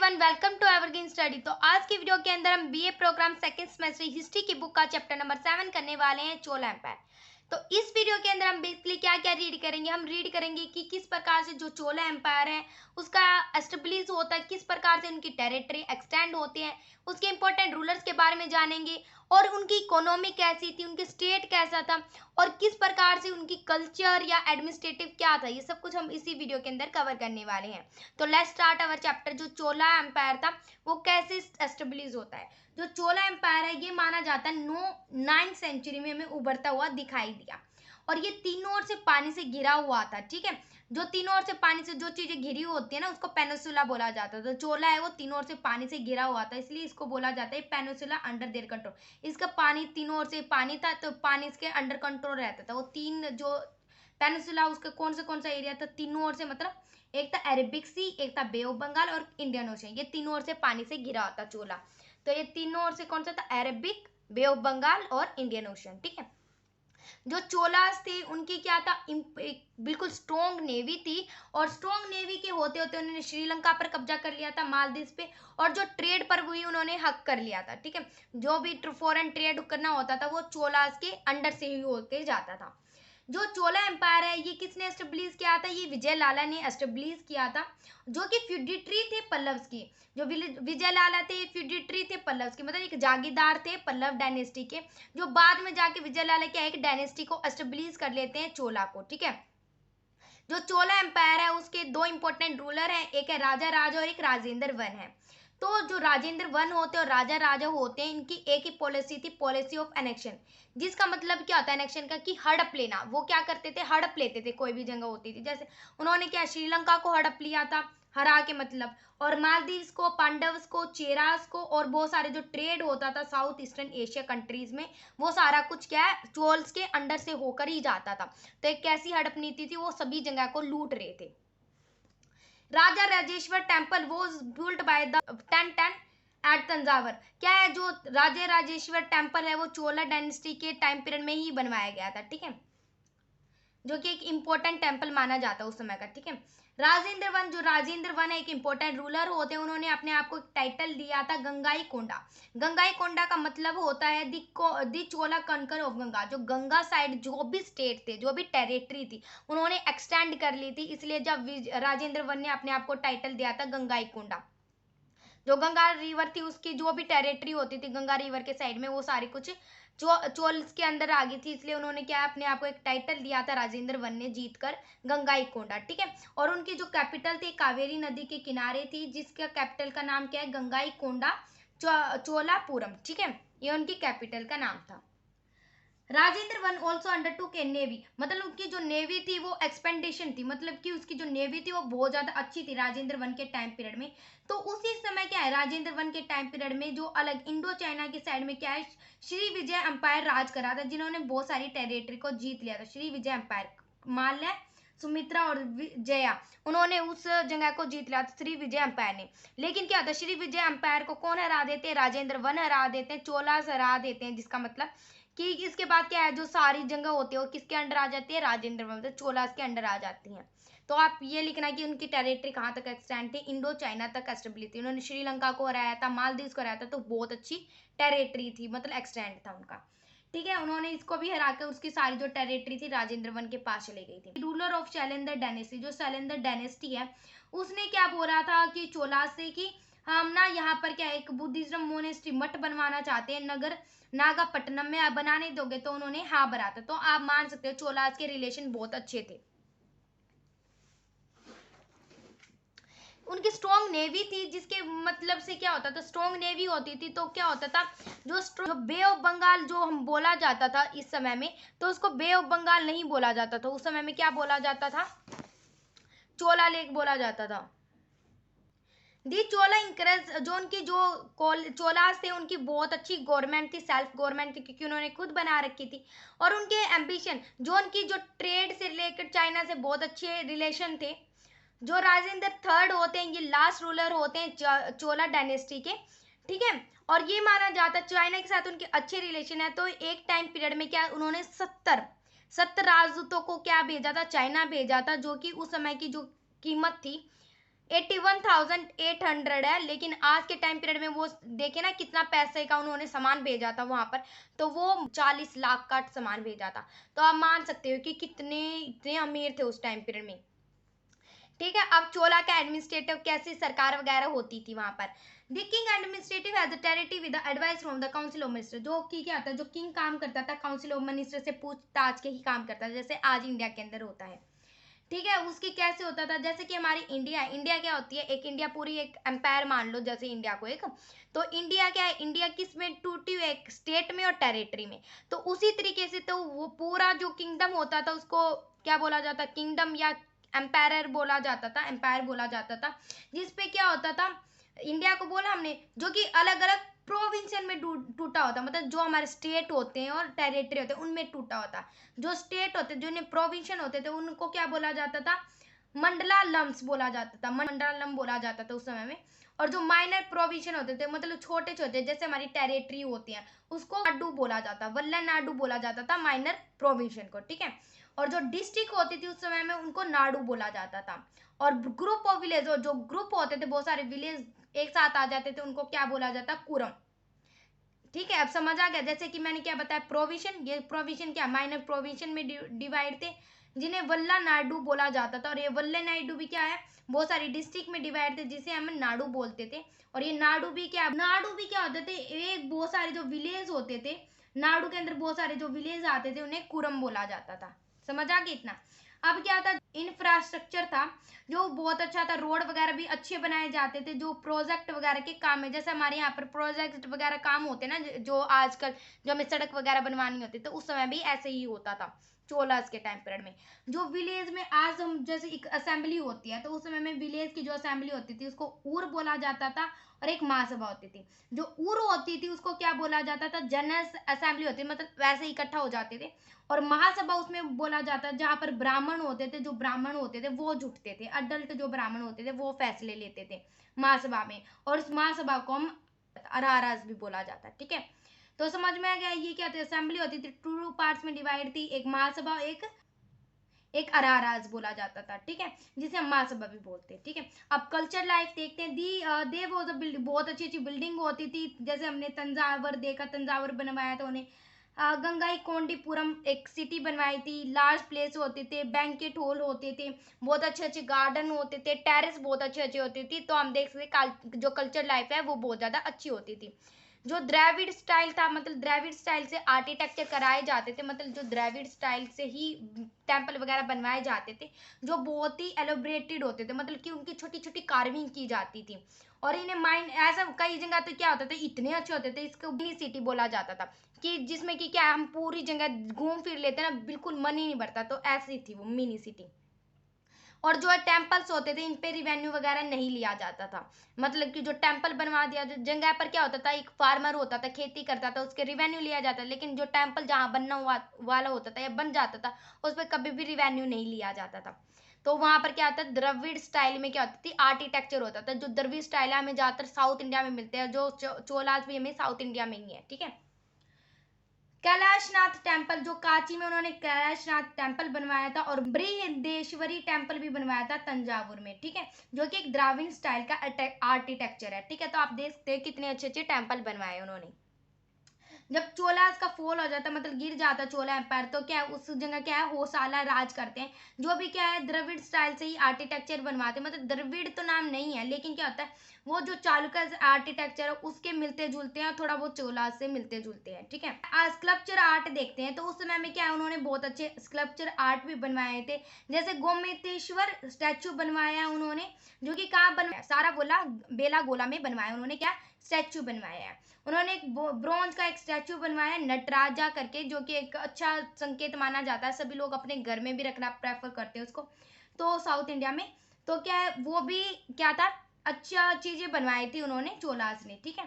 Everyone, welcome to evergreen study. तो आज की वीडियो के अंदर हम BA programme second semester history की बुक का चैप्टर नंबर 7 करने वाले हैं, चोला एम्पायर। तो इस वीडियो के अंदर हम बेसिकली क्या क्या रीड करेंगे, हम रीड करेंगे कि किस प्रकार से जो चोला एम्पायर है उसका एस्टेब्लिश होता है, किस प्रकार से उनकी टेरिटरी एक्सटेंड होती है, उसके इंपॉर्टेंट रूलर्स के बारे में जानेंगे और उनकी इकोनॉमी कैसी थी, उनके स्टेट कैसा था और किस प्रकार से उनकी कल्चर या एडमिनिस्ट्रेटिव क्या था। ये सब कुछ हम इसी वीडियो के अंदर कवर करने वाले हैं। तो लेट्स स्टार्ट अवर चैप्टर। जो चोला एम्पायर था वो कैसे एस्टेब्लिश होता है। जो चोला एम्पायर है ये माना जाता है 9th सेंचुरी में हमें उभरता हुआ दिखाई दिया और ये तीनों ओर से पानी से घिरा हुआ था। ठीक है, जो तीनों ओर से पानी से जो चीजें घिरी होती है ना उसको पेनिसुला बोला जाता है। तो चोला है वो तीनों ओर से पानी से घिरा हुआ था, इसलिए इसको बोला जाता है पेनिसुला अंडर देयर कंट्रोल। इसका पानी तीनों ओर से पानी था तो पानी इसके अंडर कंट्रोल रहता था। वो तीन जो पेनिसुला उसका कौन सा एरिया था, तीनों ओर से, मतलब एक था अरेबिक सी, एक था बे ऑफ बंगाल और इंडियन ओशन, ये तीनों ओर से पानी से घिरा होता चोला। तो ये तीनों ओर से कौन सा था, अरेबिक, बे ऑफ बंगाल और इंडियन ओशन। ठीक है, जो चोलास थे उनकी क्या था, बिल्कुल स्ट्रॉन्ग नेवी थी और स्ट्रॉन्ग नेवी के होते होते उन्होंने श्रीलंका पर कब्जा कर लिया था, मालदीव पे, और जो ट्रेड पर हुई उन्होंने हक कर लिया था। ठीक है, जो भी फॉरेन ट्रेड करना होता था वो चोलास के अंडर से ही होके जाता था। जो चोला एम्पायर है ये किसने एस्टेब्लिश किया था, ये विजय लाला ने एस्टेब्लिश किया था, जो कि फ्यूडिटरी थे पल्लव्स की। जो विजय लाला थे फ्यूडिटरी थे पल्लव्स की, मतलब एक जागीरदार थे पल्लव डायनेस्टी के, जो बाद में जाके विजय लाला क्या एक डायनेस्टी को एस्टेब्लिश कर लेते हैं, चोला को। ठीक है, जो चोला एम्पायर है उसके दो इंपॉर्टेंट रूलर हैं, एक है राजा राजा और एक राजेंद्र वन है। तो जो राजेंद्र वन होते हैं और राजा राजा होते हैं, इनकी एक ही पॉलिसी थी, पॉलिसी ऑफ एनेक्शन, जिसका मतलब क्या होता है एनेक्शन का, कि हड़प लेना। वो क्या करते थे, हड़प लेते थे, कोई भी जगह होती थी। जैसे उन्होंने क्या श्रीलंका को हड़प लिया था, हरा के मतलब, और मालदीव्स को, पांडव्स को, चेरास को, और बहुत सारे जो ट्रेड होता था साउथ ईस्टर्न एशिया कंट्रीज में, वो सारा कुछ क्या है चोल्स के अंडर से होकर ही जाता था। तो एक कैसी हड़प नीति थी, वो सभी जगह को लूट रहे थे। Raja Rajeshwar temple was built by the 1010 at Thanjavur. क्या है, जो राजा राजेश्वर टेम्पल है वो चोला डायनेस्टी के टाइम पीरियड में ही बनवाया गया था। ठीक है, जो कि एक इम्पोर्टेंट टेम्पल माना जाता है उस समय का। ठीक है, राजेंद्र वन, जो राजेंद्र वन है एक इम्पोर्टेंट रूलर होते हैं, उन्होंने अपने आप को एक टाइटल दिया था गंगाई कोंडा। गंगाई कोंडा का मतलब होता है दी चोला कनकर ऑफ गंगा। जो गंगा साइड जो भी स्टेट थे, जो भी टेरिटरी थी, उन्होंने एक्सटेंड कर ली थी, इसलिए जब राजेंद्र वन ने अपने आप को टाइटल दिया था गंगाई कोंडा। जो गंगा रिवर थी उसकी जो भी टेरिटरी होती थी गंगा रिवर के साइड में, वो सारी कुछ चोल्स के अंदर आ गई थी, इसलिए उन्होंने क्या अपने आप को एक टाइटल दिया था राजेंद्र वन ने जीतकर, गंगाईकोंडा। ठीक है, और उनकी जो कैपिटल थी कावेरी नदी के किनारे थी, जिसका कैपिटल का नाम क्या है, गंगाईकोंडा चोलापुरम। ठीक है, ये उनकी कैपिटल का नाम था। राजेंद्र वन ऑल्सो अंडरटूक ए नेवी, मतलब उनकी जो नेवी थी वो एक्सपेंडेशन थी, मतलब कि उसकी जो नेवी थी वो बहुत ज्यादा अच्छी थी राजेंद्र वन के टाइम पीरियड में। तो उसी समय क्या है, राजेंद्र वन के टाइम पीरियड में जो अलग इंडो चाइना की साइड में क्या है, श्री विजय एम्पायर राज करा था, जिन्होंने बहुत सारी टेरिटरी को जीत लिया था। श्री विजय एम्पायर, माल्या, सुमित्रा और जया, उन्होंने उस जगह को जीत लिया था श्री विजय एम्पायर ने। लेकिन क्या होता है, श्री विजय एम्पायर को कौन हरा देते हैं, राजेंद्र वन हरा देते हैं, चोलास हरा देते हैं, जिसका मतलब कि इसके बाद क्या है, जो सारी जगह होती है वो किसके अंडर आ जाती है, राजेंद्र वन, मतलब चोलास के अंडर आ जाती हैं। तो आप ये लिखना कि उनकी टेरिटरी कहाँ तक एक्सटेंड थी, इंडो चाइना तक एस्टेब्लिश थी। उन्होंने श्रीलंका को हराया था, मालदीव को हराया था, तो बहुत अच्छी टेरिटरी थी, मतलब एक्सटेंड था उनका। ठीक है, उन्होंने इसको भी हरा कर उसकी सारी जो टेरिटरी थी राजेंद्र वन के पास चली गई थी। रूलर ऑफ शैलेंद्र डायनेस्टी, जो शैलेंद्र डायनेस्टी है उसने क्या बोला था कि चोलास से कि हम ना यहाँ पर क्या एक बुद्धिज्म मोनेस्ट्री मठ बनवाना चाहते हैं, नगर नागापट्टनम में, आप बना नहीं दोगे, तो उन्होंने हाँ भरा था। तो आप मान सकते हो चोलास के रिलेशन बहुत अच्छे थे। उनकी स्ट्रॉन्ग नेवी थी, जिसके मतलब से क्या होता था, स्ट्रॉन्ग नेवी होती थी तो क्या होता था, जो बे ऑफ बंगाल जो हम बोला जाता था इस समय में, तो उसको बे ऑफ बंगाल नहीं बोला जाता था, उस समय में क्या बोला जाता था, चोला लेक बोला जाता था। दी चोला इंकरेज, जो उनकी जो चोलास थे उनकी बहुत अच्छी गवर्नमेंट थी, सेल्फ गवर्नमेंट थी, क्योंकि उन्होंने खुद बना रखी थी। और उनके एम्बिशन, जो उनकी जो ट्रेड से रिलेटेड चाइना से बहुत अच्छे रिलेशन थे। जो राजेंद्र थर्ड होते हैं ये लास्ट रूलर होते हैं चोला डायनेस्टी के। ठीक है, और ये माना जाता है चाइना के साथ उनके अच्छे रिलेशन है, तो एक टाइम पीरियड में क्या उन्होंने 70 राजदूतों को क्या भेजा था, चाइना भेजा था, जो कि उस समय की जो कीमत थी 81,800 है, लेकिन आज के टाइम पीरियड में वो देखे ना कितना पैसे का उन्होंने सामान भेजा था वहां पर, तो वो 40 लाख का सामान भेजा था। तो आप मान सकते हो कि कितने इतने अमीर थे उस टाइम पीरियड में। ठीक है, अब चोला का एडमिनिस्ट्रेटिव कैसी सरकार वगैरह होती थी वहां पर। The king administrative has the territory with advice from the council of minister. जो की क्या होता है, जो किंग काम करता था काउंसिल ऑफ मिनिस्टर से पूछताछ के ही काम करता था, जैसे आज इंडिया के अंदर होता है। ठीक है, उसकी कैसे होता था, जैसे कि हमारी इंडिया इंडिया क्या होती है, एक इंडिया पूरी एक एम्पायर मान लो, जैसे इंडिया को एक, तो इंडिया क्या है, इंडिया किस में टूटी हुई, एक स्टेट में और टेरिटरी में। तो उसी तरीके से तो वो पूरा जो किंगडम होता था उसको क्या बोला जाता, किंगडम या एम्पायर बोला जाता था, एम्पायर बोला जाता था। जिसपे क्या होता था, इंडिया को बोला हमने, जो कि अलग अलग प्रोविंशन में टूटा होता, मतलब जो हमारे स्टेट होते हैं और टेरिटरी होते हैं उनमें टूटा होता। जो स्टेट होते, जो प्रोविंशन होते थे, उनको क्या बोला जाता था, मंडलालम्स बोला जाता था, मंडलालम बोला जाता था उस समय में। और जो माइनर प्रोविंशन होते थे, मतलब छोटे छोटे, जैसे हमारी टेरिटरी होती है, उसको नाडु बोला जाता, वल्ला नाडु बोला जाता था माइनर प्रोविंशन को। ठीक है, और जो डिस्ट्रिक्ट होती थी उस समय में उनको नाडु बोला जाता था। और ग्रुप ऑफ विलेज, जो ग्रुप होते थे, बहुत सारे विलेज एक साथ आ जाते थे, उनको क्या बोला जाता, कुरम। ठीक है, अब समझ आ गया। जैसे कि मैंने क्या बताया, प्रोविजन, ये प्रोविजन क्या माइनर प्रोविजन में डिवाइड थे, जिन्हें वल्ला नाडु बोला जाता था। और ये वल्ला नाडु भी क्या है, बहुत सारी डिस्ट्रिक्ट में डिवाइड थे, जिसे हम नाडु बोलते थे। और ये नाडु भी क्या होते थे, एक बहुत सारे जो विलेज होते थे नाडु के अंदर, बहुत सारे जो विलेज आते थे उन्हें कुरम बोला जाता था। समझ आ गया इतना। अब क्या था, इंफ्रास्ट्रक्चर था जो बहुत अच्छा था, रोड वगैरह भी अच्छे बनाए जाते थे। जो प्रोजेक्ट वगैरह के काम है, जैसे हमारे यहाँ पर प्रोजेक्ट वगैरह काम होते ना, जो आजकल जो हमें सड़क वगैरह बनवानी होती, तो उस समय भी ऐसे ही होता था चोलास के टाइम पीरियड में। जो विलेज में आज हम जैसे एक असेंबली होती है, तो उस समय में विलेज की जो असेंबली होती थी उसको ऊर बोला जाता था, और एक महासभा होती थी। जो ऊर होती थी उसको क्या बोला जाता था, जनरल असेंबली होती थी, मतलब वैसे इकट्ठा हो जाते थे। और महासभा उसमें बोला जाता है जहाँ पर ब्राह्मण होते थे, जो ब्राह्मण होते थे वो जुटते थे, अडल्ट जो ब्राह्मण होते थे वो फैसले लेते थे महासभा में। और उस महासभा को हम अरारास भी बोला जाता है। ठीक है, तो समझ में आ गया, ये क्या थी, असेंबली होती थी, टू पार्ट्स में डिवाइड थी, एक महासभा, एक अराराज बोला जाता था। ठीक है, जिसे हम महासभा भी बोलते हैं। ठीक है, अब कल्चर लाइफ देखते हैं। दी देव वाज अ बिल्डिंग, बहुत अच्छी अच्छी बिल्डिंग होती थी, जैसे हमने तंजावर देखा, तंजावर बनवाया था उन्हें। गंगाई कोंडीपुरम एक सिटी बनवाई थी, लार्ज प्लेस होते थे, बैंकेट हॉल होते थे, बहुत अच्छे अच्छे गार्डन होते थे, टेरेस बहुत अच्छे अच्छे होती थी। तो हम देख सकते जो कल्चर लाइफ है वो बहुत ज्यादा अच्छी होती थी। जो द्रविड़ स्टाइल था, मतलब द्रविड़ स्टाइल से आर्किटेक्चर कराए जाते थे, मतलब जो द्रविड़ स्टाइल से ही टेम्पल वगैरह बनवाए जाते थे, जो बहुत ही एलोब्रेटेड होते थे, मतलब कि उनकी छोटी छोटी कार्विंग की जाती थी। और इन्हें माइंड ऐसा कई जगह तो क्या होता था, इतने अच्छे होते थे, इसको मिनी सिटी बोला जाता था, कि जिसमें कि क्या हम पूरी जगह घूम फिर लेते ना, बिल्कुल मन ही नहीं भरता। तो ऐसी थी वो मिनी सिटी। और जो टेम्पल्स होते थे इन पे रिवेन्यू वगैरह नहीं लिया जाता था, मतलब कि जो टेम्पल बनवा दिया, जो जगह पर क्या होता था, एक फार्मर होता था, खेती करता था, उसके रिवेन्यू लिया जाता, लेकिन जो टेम्पल जहाँ बनना वाला होता था या बन जाता था, उस पर कभी भी रिवेन्यू नहीं लिया जाता था। तो वहां पर क्या होता है, द्रविड़ स्टाइल में क्या होती थी, आर्किटेक्चर होता था। जो द्रविड़ स्टाइल है हमें ज्यादातर साउथ इंडिया में मिलते हैं, जो चोलास भी हमें साउथ इंडिया में ही है। ठीक है, कैलाशनाथ टेम्पल, जो कांची में उन्होंने कैलाशनाथ टेम्पल बनवाया था, और बृहदेश्वरी टेम्पल भी बनवाया था तंजावुर में। ठीक है, जो कि एक द्राविड़ स्टाइल का आर्किटेक्चर है। ठीक है, तो आप देख सकते हैं कितने अच्छे अच्छे टेम्पल बनवाए उन्होंने। जब चोलास का फॉल हो जाता है, मतलब गिर जाता है चोला एम्पायर, तो क्या है उस जगह क्या है, होसाला राज करते हैं, जो भी क्या है द्रविड़ स्टाइल से ही आर्किटेक्चर बनवाते हैं। मतलब द्रविड़ तो नाम नहीं है, लेकिन क्या होता है, वो जो चालुक्य आर्किटेक्चर है उसके मिलते जुलते हैं, थोड़ा बहुत चोलास से मिलते जुलते हैं। ठीक है, आज स्कल्पचर आर्ट देखते हैं, तो उस समय में क्या है, उन्होंने बहुत अच्छे स्कल्पचर आर्ट भी बनवाए थे। जैसे गोमतेश्वर स्टैचू बनवाया है उन्होंने, जो कि कहाँ बनवाया, सारा गोला बेला गोला में बनवाया उन्होंने, क्या स्टैचू बनवाया है। उन्होंने एक ब्रोंज का एक स्टैचू बनवाया है नटराजा करके, जो कि एक अच्छा संकेत माना जाता है, सभी लोग अपने घर में भी रखना प्रेफर करते हैं उसको, तो साउथ इंडिया में। तो क्या है, वो भी क्या था, अच्छा चीजें बनवाई थी उन्होंने चोलास ने। ठीक है,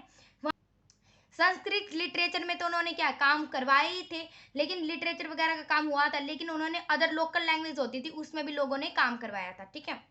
संस्कृत लिटरेचर में तो उन्होंने क्या काम करवाए ही थे, लेकिन लिटरेचर वगैरह का काम हुआ था, लेकिन उन्होंने अदर लोकल लैंग्वेज होती थी उसमें भी लोगों ने काम करवाया था। ठीक है,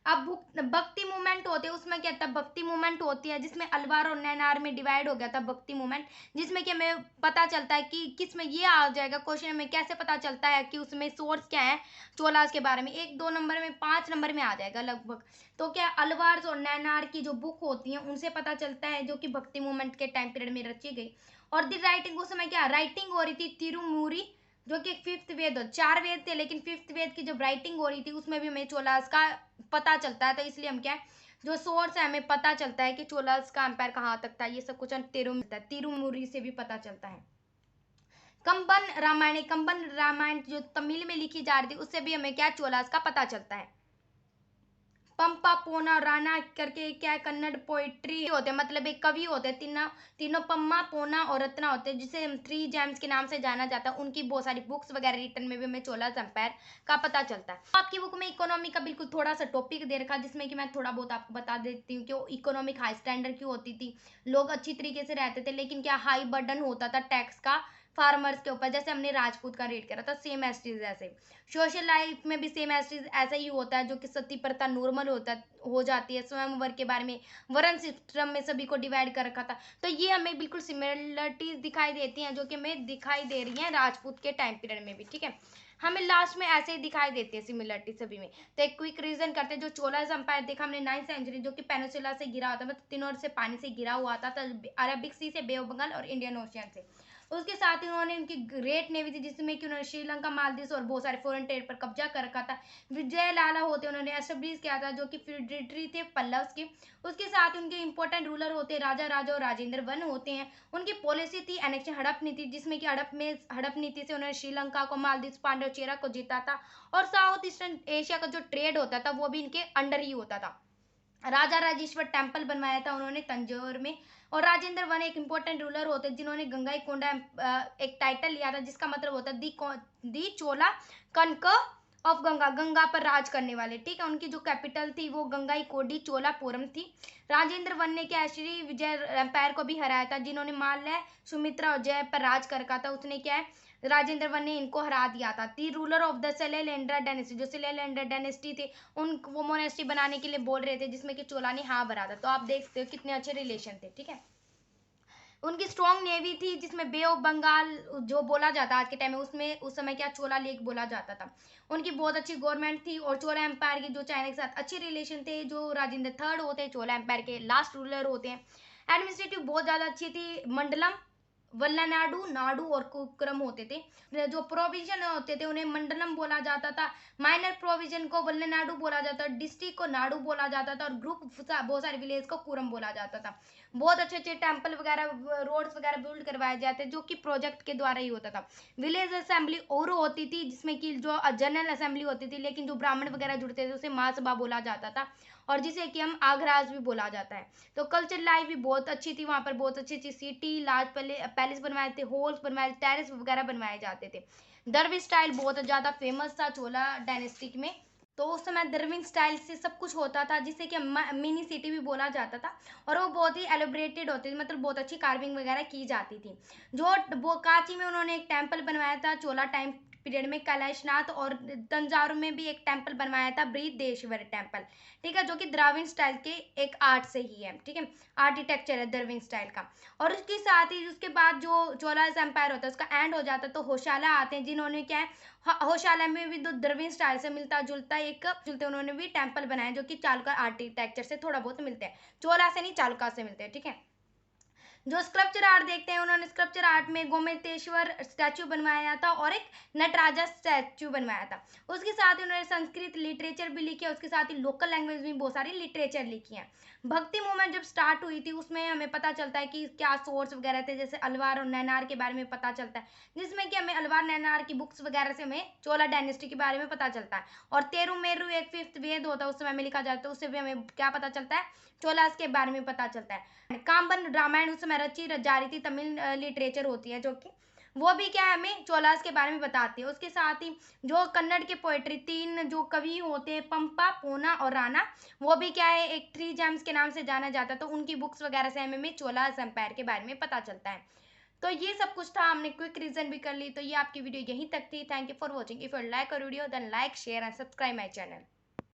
अब भक्ति मूवमेंट होते हैं, उसमें क्या था, भक्ति मूवमेंट होती है जिसमें अलवार और नैनार में डिवाइड हो गया था भक्ति मूवमेंट, जिसमें कि हमें पता चलता है कि किस में ये आ जाएगा क्वेश्चन में, कैसे पता चलता है कि उसमें सोर्स क्या है चोलास के बारे में, 1 2 नंबर में 5 नंबर में आ जाएगा लगभग। तो क्या अलवार और नैनार की जो बुक होती है उनसे पता चलता है, जो कि भक्ति मूवमेंट के टाइम पीरियड में रची गई। और दी राइटिंग, उस समय क्या राइटिंग हो रही थी तिरुमूरी, जो कि 5th वेद, 4 वेद थे लेकिन 5th वेद की जब राइटिंग हो रही थी उसमें भी हमें चोलास का पता चलता है। तो इसलिए हम क्या है, जो सोर्स है हमें पता चलता है कि चोलास का एम्पायर कहाँ तक था, ये सब कुछ हम तिरुमुरी से भी पता चलता है। कंबन रामायण जो तमिल में लिखी जा रही थी उससे भी हमें क्या चोलास का पता चलता है। पंपा पोना राणा करके क्या कन्नड़ पोइट्री होते हैं, मतलब एक कवि होते हैं, तीनों पम्मा पोना और रत्ना होते हैं, जिसे हम 3 जेम्स के नाम से जाना जाता है। उनकी बहुत सारी बुक्स वगैरह रिटर्न में भी हमें चोलास एम्पायर का पता चलता है। आपकी बुक में इकोनॉमी का बिल्कुल थोड़ा सा टॉपिक दे रखा, जिसमें कि मैं थोड़ा बहुत आपको बता देती हूँ कि इकोनॉमिक हाई स्टैंडर्ड क्यों होती थी, लोग अच्छी तरीके से रहते थे, लेकिन क्या हाई बर्डन होता था टैक्स का फार्मर्स के ऊपर, जैसे हमने राजपूत का रेट करा था, सेम एज ऐसे सोशल लाइफ में भी सेम एज ऐसा ही होता है, जो कि सती प्रथा नॉर्मल होता हो जाती है। स्वयंवर के बारे में वर्ण सिस्टम में सभी को डिवाइड कर रखा था। तो ये हमें बिल्कुल सिमिलरिटीज दिखाई देती हैं, जो कि हमें दिखाई दे रही हैं राजपूत के टाइम पीरियड में भी, ठीक है। हमें लास्ट में ऐसे ही दिखाई देती है सिमिलरिटी सभी में। तो एक क्विक रीजन करते हैं, जो चोलास एम्पायर देखा हमने 9th सेंचुरी, जो कि पेनिनसुला से घिरा होता, मतलब तीनों ओर से पानी से घिरा हुआ था, अरबिक सी से, बे ऑफ बंगाल और इंडियन ओशियन से। उसके साथ ही उन्होंने उनकी ग्रेट नेवी थी, जिसमें कि उन्होंने श्रीलंका, मालदीव और बहुत सारे फॉरेन ट्रेड पर कब्जा कर रखा था। विजय लाला होते उन्होंने एस्टेब्लिश किया था, जो कि फ्यूडेटरी थे पल्लव्स के। उसके साथ ही उनके इंपॉर्टेंट रूलर होते राजा राजा और राजेंद्र वन होते हैं। उनकी पॉलिसी थी एनेक्शन हड़प नीति, जिसमें कि हड़प नीति से उन्होंने श्रीलंका को, मालदीव, पांडवचेरा को जीता था। और साउथ ईस्टर्न एशिया का जो ट्रेड होता था वो भी इनके अंडर ही होता था। राजा राजेश्वर टेम्पल बनवाया था उन्होंने तंजौर में। और राजेंद्र वन एक इंपॉर्टेंट रूलर होते जिन्होंने गंगाई कोंडा एक टाइटल लिया था, जिसका मतलब होता है दी चोला कनक ऑफ गंगा, गंगा पर राज करने वाले, ठीक है। उनकी जो कैपिटल थी वो गंगाई कोडी चोलापुरम थी। राजेंद्र वन ने क्या श्री विजय एम्पायर को भी हराया था, जिन्होंने माल्य, सुमित्रा और जय पर राज कर रखा था। उसने क्या है, राजेंद्र वन ने इनको हरा दिया था। The ruler of the Sailendra dynasty, जो सेलेलेंड्रा डायनेस्टी थी, उन वो मोनेस्ट्री बनाने के लिए बोल रहे थे, जिसमें कि चोला ने हाँ भरा था। तो आप देख सकते हो कितने अच्छे रिलेशन थे, ठीक है। उनकी स्ट्रॉन्ग नेवी थी, जिसमें बे ऑफ बंगाल जो बोला जाता आज के टाइम में, उसमें उस समय क्या चोला लेक बोला जाता था। उनकी बहुत अच्छी गवर्नमेंट थी, और चोला एम्पायर की जो चाइना के साथ अच्छे रिलेशन थे, जो राजेंद्र थर्ड होते हैं चोला एम्पायर के लास्ट रूलर होते हैं। एडमिनिस्ट्रेटिव बहुत ज्यादा अच्छी थी, मंडलम, वल्लनाडु, नाडु और कुक्रम होते थे। जो प्रोविजन होते थे उन्हें मंडलम बोला जाता था, माइनर प्रोविजन को वल्लनाडु बोला जाता था, डिस्ट्रिक्ट को नाडु बोला जाता था, और ग्रुप बहुत सारे विलेज को कुरम बोला जाता था। बहुत अच्छे अच्छे टेम्पल वगैरह, रोड्स वगैरह बिल्ड करवाए जाते, जो कि प्रोजेक्ट के द्वारा ही होता था। विलेज असेंबली और होती थी, जिसमें कि जो जनरल असेंबली होती थी, लेकिन जो ब्राह्मण वगैरह जुड़ते थे उसे महासभा बोला जाता था, और जिसे कि हम आगराज भी बोला जाता है। तो कल्चर लाइफ भी बहुत अच्छी थी वहाँ पर, बहुत अच्छी अच्छी सिटी, लार्ज पैलेस बनवाए थे, हॉल्स बनवाए, टेरेस वगैरह बनवाए जाते थे। दरवी स्टाइल बहुत ज़्यादा फेमस था चोला डायनेस्टिक में। तो उस समय द्रविड़ स्टाइल से सब कुछ होता था, जिसे कि मिनी सिटी भी बोला जाता था, और वो बहुत ही एलिब्रेटेड होती थी, मतलब बहुत अच्छी कार्विंग वगैरह की जाती थी। जो बोकाची में उन्होंने एक टेम्पल बनवाया था चोला टाइम पीरियड में, कैलाशनाथ, और तंजावुर में भी एक टेम्पल बनवाया था बृहदेश्वर टेम्पल, ठीक है, जो कि द्रविड़ स्टाइल के एक आर्ट से ही है, ठीक है, आर्किटेक्चर है द्रविड़ स्टाइल का। और उसके साथ ही उसके बाद जो चोलास एम्पायर होता है उसका एंड हो जाता है, तो होशाला आते हैं, जिन्होंने क्या है, होशाला में भी तो द्रविड़ स्टाइल से मिलता जुलता एक जुलते उन्होंने भी टेम्पल बनाए, जो कि चालुका आर्किटेक्चर से थोड़ा बहुत मिलते हैं, चोला से नहीं चालुका से मिलते हैं, ठीक है। जो स्कल्पचर आर्ट देखते हैं, उन्होंने स्कल्पचर आर्ट में गोमतेश्वर स्टैचू बनवाया था, और एक नटराजा स्टैचू बनवाया था। उसके साथ ही उन्होंने संस्कृत लिटरेचर भी लिखी है, उसके साथ ही लोकल लैंग्वेज में बहुत सारी लिटरेचर लिखी है। भक्ति मूवमेंट जब स्टार्ट हुई थी उसमें हमें पता चलता है कि क्या सोर्स वगैरह थे, जैसे अलवार और नैनार के बारे में पता चलता है, जिसमें कि हमें अलवार नैनार की बुक्स वगैरह से हमें चोला डायनेस्टी के बारे में पता चलता है। और तेरुमेरु एक 5th वेद होता है, उस समय में लिखा जाता है, उससे भी हमें क्या पता चलता है, चोलास के बारे में पता चलता है। काम्बन रामायण उस समय रची जा रही थी, तमिल लिटरेचर होती है, जो कि वो भी क्या है हमें चोलास के बारे में बताती है। उसके साथ ही जो कन्नड़ के पोएट्री 3 जो कवि होते हैं, पंपा, पोना और राणा, वो भी क्या है एक 3 जेम्स के नाम से जाना जाता है। तो उनकी बुक्स वगैरह से हमें चोलास एम्पायर के बारे में पता चलता है। तो ये सब कुछ था, हमने क्विक रीजन भी कर ली। तो ये आपकी वीडियो यहीं तक थी। Thank you for watching. If you like our video then like, share and subscribe my channel.